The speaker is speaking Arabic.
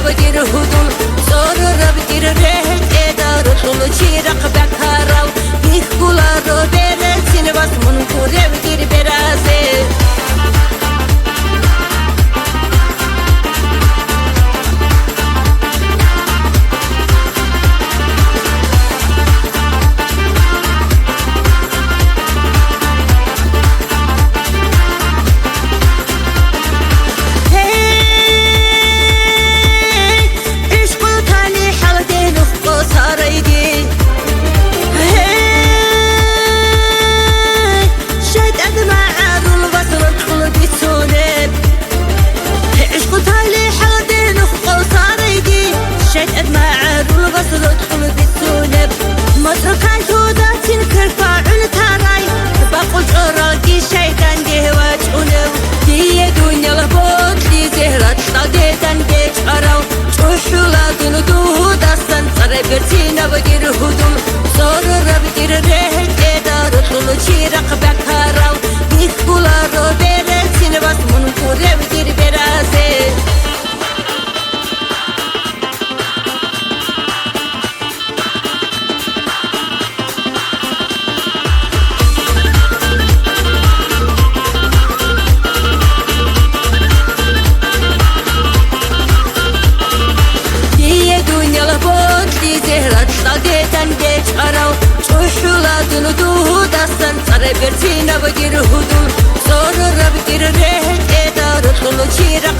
بجر هدول صور بجر رهت إدار طول شيرق بكراو يخبلا رو برسين بس من كوره بجر برازه برسينا بجر هدول صور بجر رهت إدار طول شيرق بكراو يخبلا رو برسين بس من كوره بجر برازه برسينا بجر هدول صور بجر رهت إدار طول شيرق